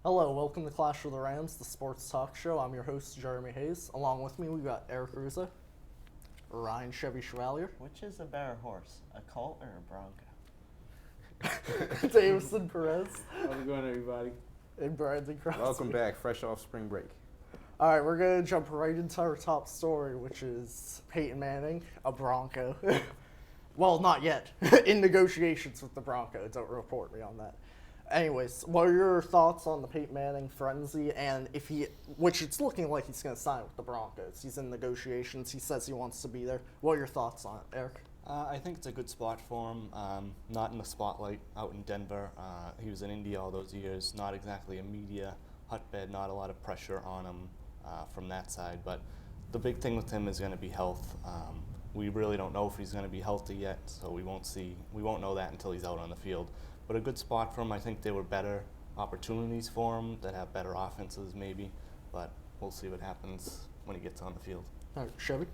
Hello, welcome to Clash of the Rams, the sports talk show. I'm your host, Jeremy Hayes. Along with me, we've got Eric Russo, Ryan Chevy Chevalier, Which is a better horse, a colt or a bronco? Daveson, Perez, How's it going, everybody? and Brandon Crosby. Welcome back, fresh off spring break. All right, we're going to jump right into our top story, which is Peyton Manning, a Bronco. Well, not yet. In negotiations with the Bronco. Don't report me on that. Anyways, what are your thoughts on the Peyton Manning frenzy, and which it's looking like he's going to sign with the Broncos. He's in negotiations. He says he wants to be there. What are your thoughts on it, Eric? I think it's a good spot for him. Not in the spotlight out in Denver. He was in India all those years. Not exactly a media hotbed. Not a lot of pressure on him from that side. But the big thing with him is going to be health. We really don't know if he's going to be healthy yet, so we won't know that until he's out on the field. But a good spot for him. I think there were better opportunities for him that have better offenses maybe, but we'll see what happens when he gets on the field. All right, Chevy?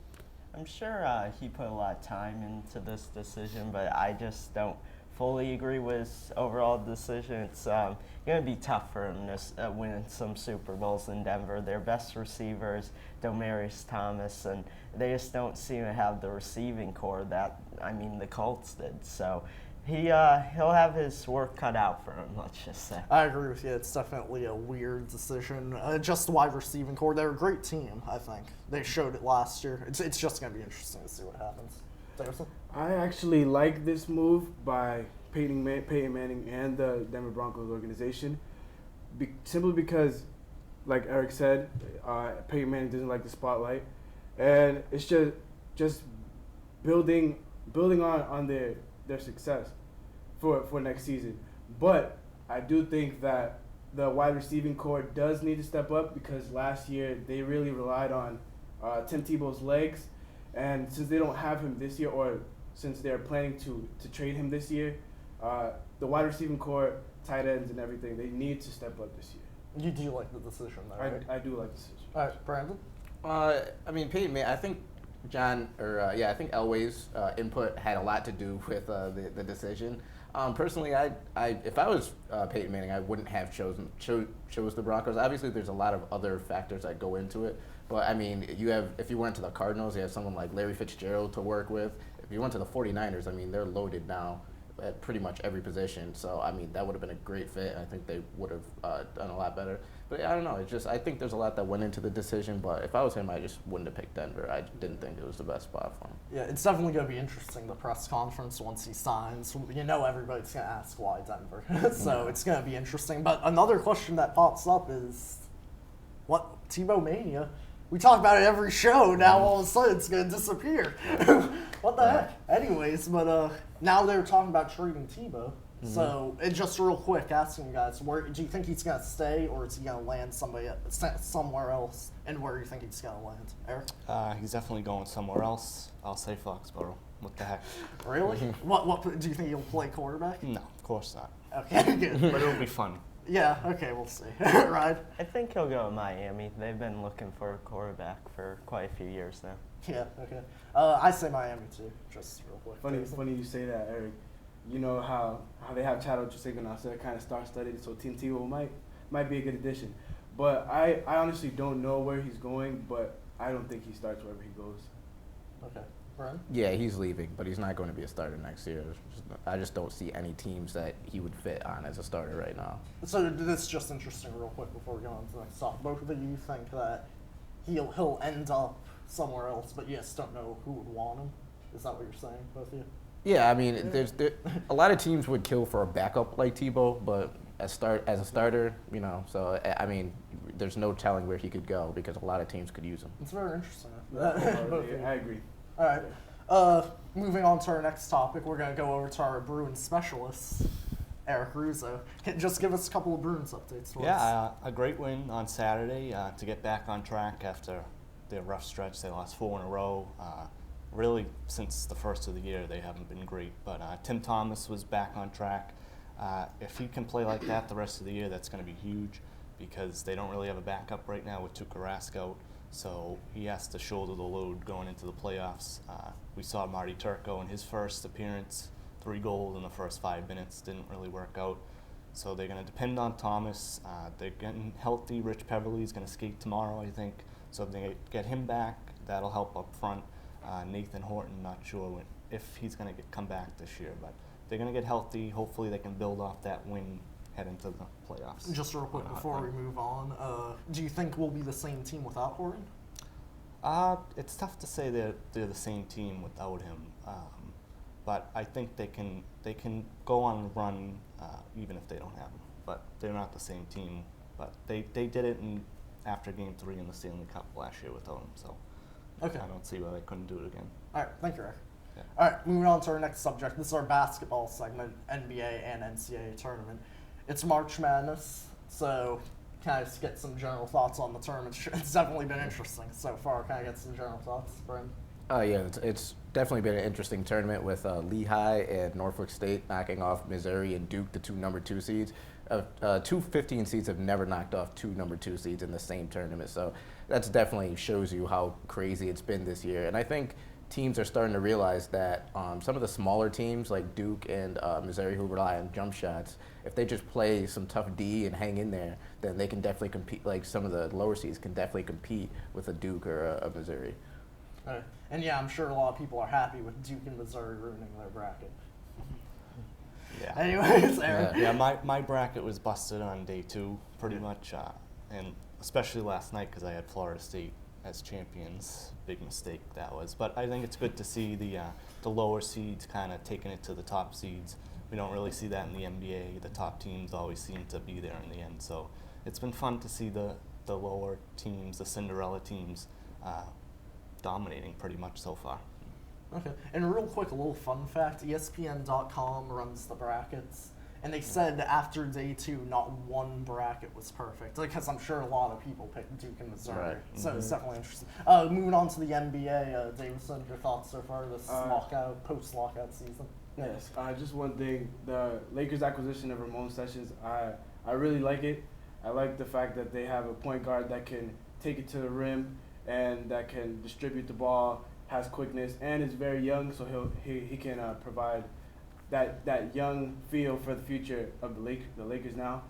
I'm sure he put a lot of time into this decision, but I just don't fully agree with his overall decision. It's going to be tough for him to win some Super Bowls in Denver. Their best receivers, Demaryius Thomas, and they just don't seem to have the receiving core that, the Colts did. So he'll have his work cut out for him, let's just say. I agree with you. It's definitely a weird decision. Just the wide receiving core. They're a great team, I think. They showed it last year. It's just going to be interesting to see what happens. Daveson? I actually like this move by Peyton Manning and the Denver Broncos organization, simply because, like Eric said, Peyton Manning doesn't like the spotlight, and it's just building on their success for next season. But I do think that the wide receiving core does need to step up, because last year they really relied on Tim Tebow's legs, and since they don't have him this year, or since they're planning to trade him this year, the wide receiving core, tight ends and everything, they need to step up this year. You do like the decision, though, right? I do like the decision. All right, Brandon? Peyton Manning, I think I think Elway's input had a lot to do with the decision. Personally, if I was Peyton Manning, I wouldn't have chose the Broncos. Obviously, there's a lot of other factors that go into it. But, if you went to the Cardinals, you have someone like Larry Fitzgerald to work with. If you went to the 49ers, they're loaded now at pretty much every position. So, that would have been a great fit. I think they would have done a lot better. But I don't know. I think there's a lot that went into the decision. But if I was him, I just wouldn't have picked Denver. I didn't think it was the best spot for him. Yeah, it's definitely going to be interesting, the press conference once he signs. Everybody's going to ask why Denver. So it's going to be interesting. But another question that pops up is, what Tebow Mania? We talk about it every show. Now all of a sudden it's going to disappear. What the heck? Anyways, but now they're talking about trading Tebow. So, just real quick, asking you guys, where do you think he's going to stay, or is he going to land somewhere else? And where do you think he's going to land, Eric? He's definitely going somewhere else. I'll say Foxborough. What the heck? Really? What do you think he'll play quarterback? No, of course not. Okay, good. But it'll be fun. Yeah, okay, we'll see. Right? I think he'll go to Miami. They've been looking for a quarterback for quite a few years now. Yeah, okay. I say Miami too, just real quick. Funny you say that, Eric. You know how they have Chad Ochocinco, so they're kind of star-studded, so Tim Tebow might be a good addition. But I honestly don't know where he's going, but I don't think he starts wherever he goes. Okay. Brian? Yeah, he's leaving, but he's not going to be a starter next year. I just don't see any teams that he would fit on as a starter right now. So this is just interesting real quick before we go on to the next topic. Both of you think that he'll end up somewhere else, but you just don't know who would want him? Is that what you're saying, both of you? Yeah, there's a lot of teams would kill for a backup like Tebow, but as a starter, So there's no telling where he could go, because a lot of teams could use him. It's very interesting. I agree. All right. Moving on to our next topic, we're going to go over to our Bruins specialist, Eric Russo. Just give us a couple of Bruins updates. Yeah, a great win on Saturday to get back on track after their rough stretch. They lost 4 in a row. Really, since the first of the year, they haven't been great. But Tim Thomas was back on track. If he can play like that the rest of the year, that's going to be huge, because they don't really have a backup right now with Tuukka Rask out. So he has to shoulder the load going into the playoffs. We saw Marty Turco in his first appearance, 3 goals in the first 5 minutes. Didn't really work out. So they're going to depend on Thomas. They're getting healthy. Rich Peverly's going to skate tomorrow, I think. So if they get him back, that'll help up front. Nathan Horton, not sure if he's going to come back this year, but they're going to get healthy. Hopefully they can build off that win, head into the playoffs. Just real quick before we move on, do you think we'll be the same team without Horton? It's tough to say they're the same team without him, but I think they can go on a run even if they don't have him. But they're not the same team. But they did it after Game 3 in the Stanley Cup last year without him, so okay. I don't see why they couldn't do it again. All right, thank you, Rick. Yeah. All right, moving on to our next subject. This is our basketball segment, NBA and NCAA tournament. It's March Madness, so kind of just get some general thoughts on the tournament. It's definitely been interesting so far. Kind of get some general thoughts, Brian. Yeah, it's definitely been an interesting tournament with Lehigh and Norfolk State knocking off Missouri and Duke, the two number 2 seeds. Two 15 seeds have never knocked off two number 2 seeds in the same tournament, so that's definitely shows you how crazy it's been this year. And I think teams are starting to realize that some of the smaller teams like Duke and Missouri, who rely on jump shots, if they just play some tough D and hang in there, then they can definitely compete. Like some of the lower seeds can definitely compete with a Duke or a Missouri. And yeah, I'm sure a lot of people are happy with Duke and Missouri ruining their bracket. Yeah. Anyways, Aaron. Yeah, my bracket was busted on day 2 pretty much, and especially last night because I had Florida State as champions. Big mistake that was. But I think it's good to see the lower seeds kind of taking it to the top seeds. We don't really see that in the NBA. The top teams always seem to be there in the end. So it's been fun to see the lower teams, the Cinderella teams, dominating pretty much so far. Okay, and real quick, a little fun fact, ESPN.com runs the brackets, and they said after day 2, not one bracket was perfect, because I'm sure a lot of people picked Duke and Missouri, Right. so it's definitely interesting. Moving on to the NBA, Daveson, your thoughts so far this post-lockout season? Yes, just one thing, the Lakers' acquisition of Ramon Sessions, I really like it. I like the fact that they have a point guard that can take it to the rim and that can distribute the ball, has quickness, and is very young, so he can provide that young feel for the future of the Lakers now.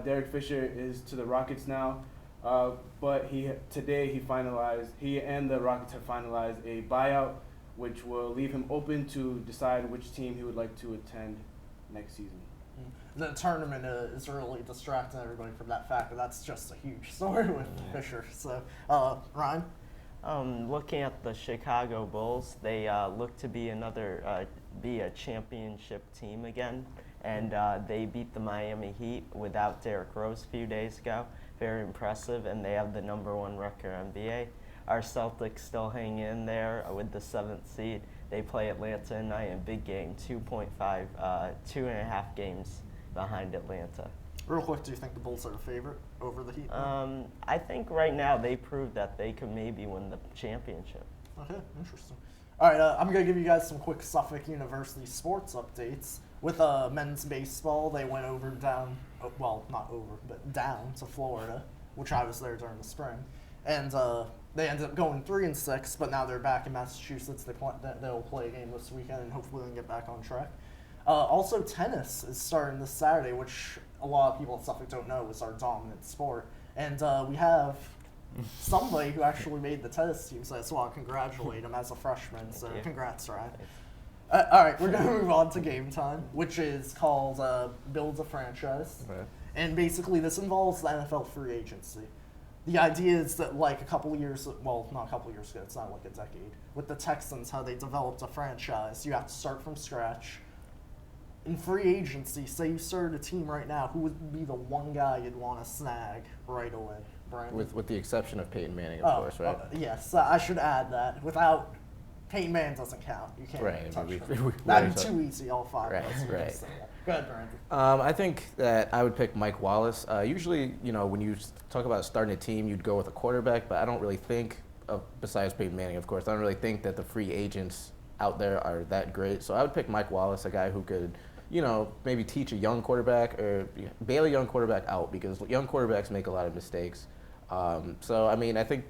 Derek Fisher is to the Rockets now, but today he and the Rockets have finalized a buyout, which will leave him open to decide which team he would like to attend next season. The tournament is really distracting everybody from that fact, but that's just a huge story with Fisher. So, Ryan? Looking at the Chicago Bulls, they look to be a championship team again, and they beat the Miami Heat without Derrick Rose a few days ago. Very impressive, and they have the #1 record in NBA. Our Celtics still hang in there with the 7th seed. They play Atlanta tonight in a big game, 2.5 games behind Atlanta. Real quick, do you think the Bulls are a favorite over the Heat? I think right now they proved that they could maybe win the championship. Okay, interesting. All right, I'm going to give you guys some quick Suffolk University sports updates. With men's baseball, they went down to Florida, which I was there during the spring. And they ended up going 3-6, but now they're back in Massachusetts. They'll play a game this weekend, and hopefully they can get back on track. Also, tennis is starting this Saturday, which a lot of people at Suffolk don't know is our dominant sport. And we have somebody who actually made the tennis team, so I just want to congratulate him as a freshman. So congrats, Ryan. All right, we're going to move on to game time, which is called Build a Franchise. Okay. And basically this involves the NFL free agency. The idea is that not a couple years ago, it's not like a decade, with the Texans, how they developed a franchise, you have to start from scratch. In free agency, say you started a team right now, who would be the one guy you'd want to snag right away, Brandon? With the exception of Peyton Manning, of course, right? Yes, I should add that. Without Peyton Manning doesn't count. You can't touch him. That'd be too easy, all 5 of us. Right. Go ahead, Brandon. I think that I would pick Mike Wallace. Usually, when you talk about starting a team, you'd go with a quarterback, but I don't really think, besides Peyton Manning, of course, I don't really think that the free agents out there are that great. So I would pick Mike Wallace, a guy who could, maybe teach a young quarterback or bail a young quarterback out, because young quarterbacks make a lot of mistakes. So, I think,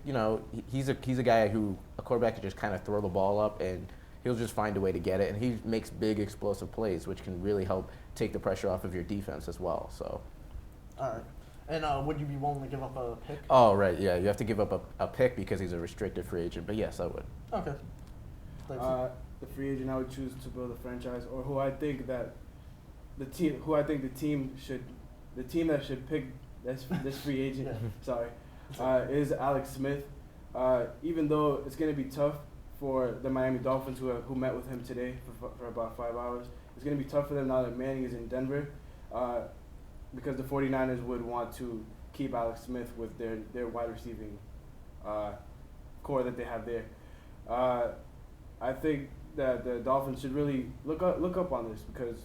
he's a guy a quarterback can just kind of throw the ball up and he'll just find a way to get it. And he makes big explosive plays, which can really help take the pressure off of your defense as well. So. All right. And would you be willing to give up a pick? Oh, right, yeah. You have to give up a pick because he's a restricted free agent. But yes, I would. Okay. The free agent I would choose to build a franchise, or who I think that the team that should pick this free agent, is Alex Smith. Even though it's going to be tough for the Miami Dolphins, who met with him today for about 5 hours, it's going to be tough for them now that Manning is in Denver. Because the 49ers would want to keep Alex Smith with their wide receiving core that they have there. I think that the Dolphins should really look up on this, because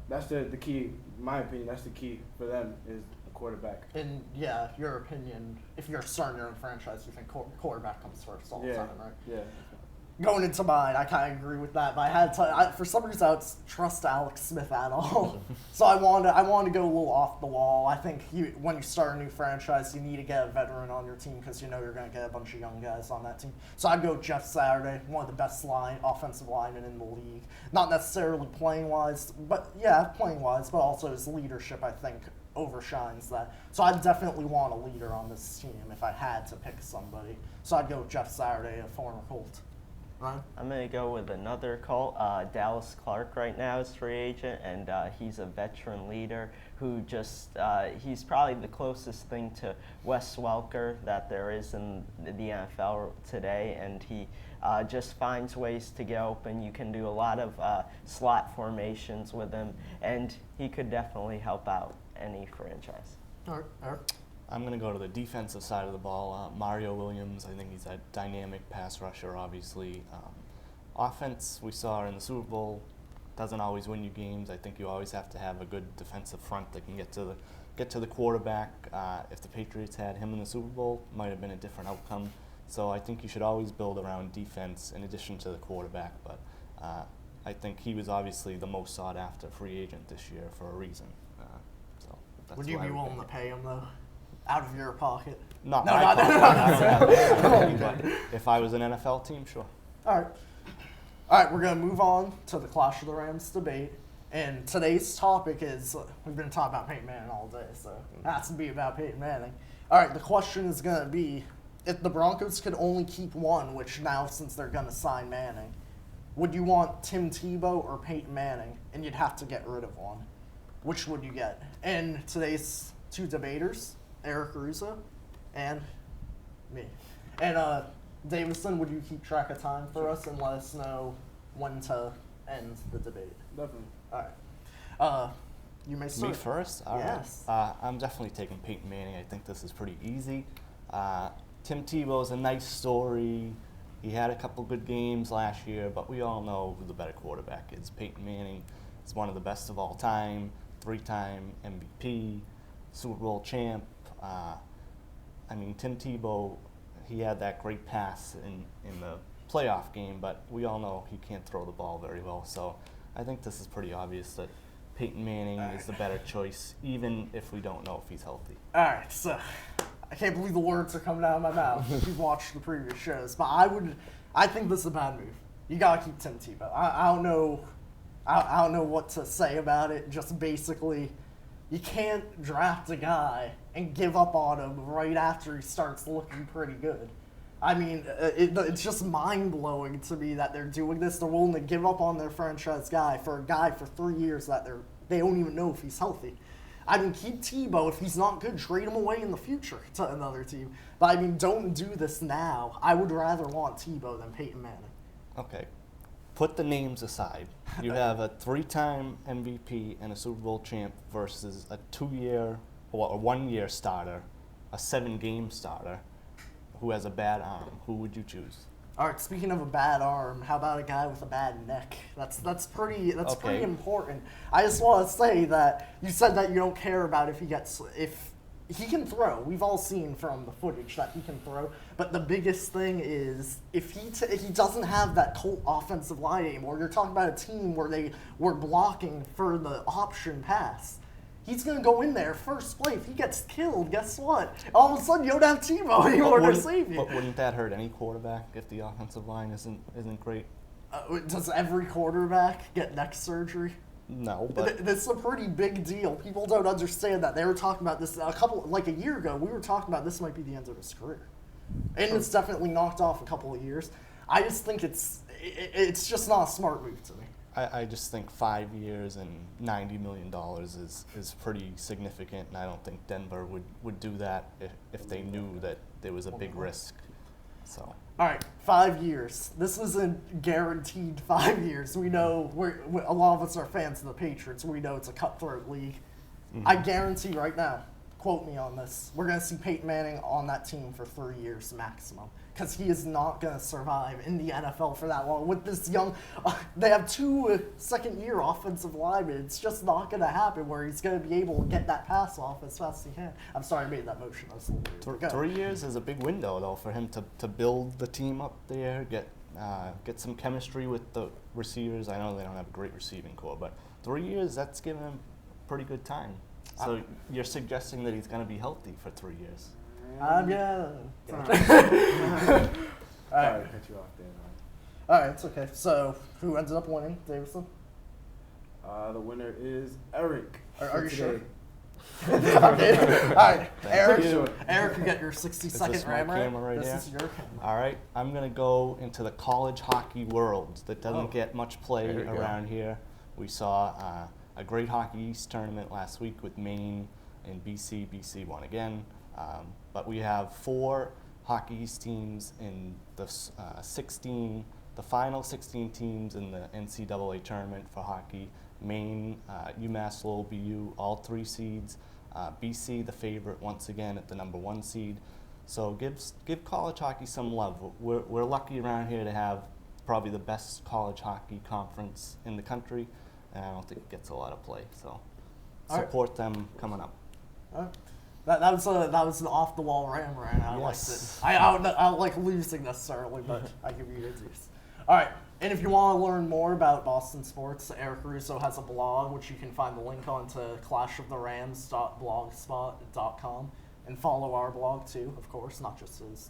that's the key. In my opinion, that's the key for them, is the quarterback. And yeah, your opinion, if you're starting your own franchise, you think quarterback comes first all the time, right? Yeah. Going into mine, I kind of agree with that, but I had to. For some reason, I don't trust Alex Smith at all. So I wanted to go a little off the wall. I think when you start a new franchise, you need to get a veteran on your team, because you know you're going to get a bunch of young guys on that team. So I'd go Jeff Saturday, one of the best offensive linemen in the league. Not necessarily playing wise, but also his leadership, I think, overshines that. So I'd definitely want a leader on this team if I had to pick somebody. So I'd go with Jeff Saturday, a former Colt. Ryan? I'm going to go with another Colt. Dallas Clark right now is free agent, and he's a veteran leader who he's probably the closest thing to Wes Welker that there is in the NFL today, and he just finds ways to get open. You can do a lot of slot formations with him, and he could definitely help out any franchise. All right, Eric? I'm going to go to the defensive side of the ball. Mario Williams, I think he's a dynamic pass rusher, obviously. Offense, we saw in the Super Bowl, doesn't always win you games. I think you always have to have a good defensive front that can get to the quarterback. If the Patriots had him in the Super Bowl, it might have been a different outcome. So I think you should always build around defense in addition to the quarterback. But I think he was obviously the most sought-after free agent this year for a reason. So that's Would you be willing to pay him, though? Out of your pocket? Not my pocket. But if I was an NFL team, sure. All right, we're going to move on to the Clash of the Rams debate. And today's topic is, we've been talking about Peyton Manning all day, so it has to be about Peyton Manning. All right, the question is going to be, if the Broncos could only keep one, which now since they're going to sign Manning, would you want Tim Tebow or Peyton Manning? And you'd have to get rid of one. Which would you get? And today's two debaters, Eric Russo and me. And Daveson, would you keep track of time for us and let us know when to end the debate? Definitely. All right. You may start. Me first? All yes. Right. I'm definitely taking Peyton Manning. I think this is pretty easy. Tim Tebow is a nice story. He had a couple good games last year, but we all know who the better quarterback is. Peyton Manning is one of the best of all time, 3-time MVP, Super Bowl champ. Tim Tebow, he had that great pass in the playoff game, but we all know he can't throw the ball very well. So I think this is pretty obvious that Peyton Manning is the better choice, even if we don't know if he's healthy. All right, so I can't believe the words are coming out of my mouth. You've watched the previous shows, but I think this is a bad move. You gotta keep Tim Tebow. I don't know what to say about it. Just basically, you can't draft a guy and give up on him right after he starts looking pretty good. I mean, it's just mind-blowing to me that they're doing this. They're willing to give up on their franchise guy for 3 years that they don't even know if he's healthy. I mean, keep Tebow. If he's not good, trade him away in the future to another team. But, I mean, don't do this now. I would rather want Tebow than Peyton Manning. Okay. Put the names aside. You have a 3-time MVP and a Super Bowl champ versus a 2-year or a 1-year starter, a 7-game starter who has a bad arm. Who would you choose? All right, speaking of a bad arm, how about a guy with a bad neck? That's pretty important. I just want to say that you said that you don't care about if he can throw. We've all seen from the footage that he can throw. But the biggest thing is if he doesn't have that Colt offensive line anymore. You're talking about a team where they were blocking for the option pass. He's going to go in there first play. If he gets killed, guess what? All of a sudden, you don't have Tebow anymore to save you. But wouldn't that hurt any quarterback if the offensive line isn't great? Does every quarterback get neck surgery? No, but This is a pretty big deal. People don't understand that. They were talking about this a year ago. We were talking about this might be the end of his career, and it's definitely knocked off a couple of years. I just think it's just not a smart move to me. I just think 5 years and $90 million is pretty significant, and I don't think Denver would do that if they knew that there was a big risk. So. All right, 5 years. This isn't guaranteed 5 years. We know a lot of us are fans of the Patriots. We know it's a cutthroat league. Mm-hmm. I guarantee right now, quote me on this, we're going to see Peyton Manning on that team for 3 years maximum, because he is not going to survive in the NFL for that long. With this young, they have 2 second-year offensive linemen. It's just not going to happen where he's going to be able to get that pass off as fast as he can. I'm sorry I made that motion. That was a little weird. Go. 3 years is a big window, though, for him to build the team up there, get some chemistry with the receivers. I know they don't have a great receiving core, but 3 years, that's giving him pretty good time. So you're suggesting that he's going to be healthy for 3 years? Yeah. Sorry, All right. cut you off there, man. All right, it's okay. So, who ended up winning, Daveson? The winner is Eric. Are you sure? today. All right, Eric. Sure. Eric, you got your 60-second this my ram camera right This here? is your camera. All right, I'm going to go into the college hockey world that doesn't get much play There you go. around here. We saw a great Hockey East tournament last week with Maine and BC. BC won again. But we have 4 Hockey East teams in the the final 16 teams in the NCAA tournament for hockey. Maine, UMass Lowell, BU, all 3 seeds. BC, the favorite, once again at the number 1 seed. So give college hockey some love. We're lucky around here to have probably the best college hockey conference in the country, and I don't think it gets a lot of play. So All right. support them coming up. All right. That was an off the wall ram rant. I liked it. Yes. I don't like losing necessarily, but I give you good news. All right, and if you want to learn more about Boston sports, Eric Russo has a blog which you can find the link on to clashoftherams.blogspot.com, and follow our blog too, of course, not just his.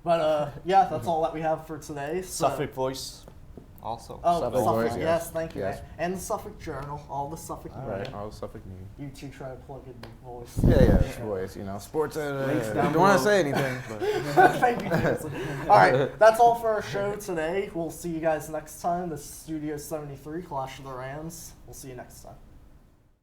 But yeah, that's all that we have for today. So. Suffolk Voice also. Oh, Suffolk Suffolk, Voice, yes, thank you. yes. And the Suffolk Journal, all the Suffolk All media. right, all Suffolk news. You two try to plug in the voice. Yeah, voice. Sports. Links down Don't want to below. say anything. But. Thank you, Jason. All right, that's all for our show today. We'll see you guys next time. This is Studio 73, Clash of the Rams. We'll see you next time.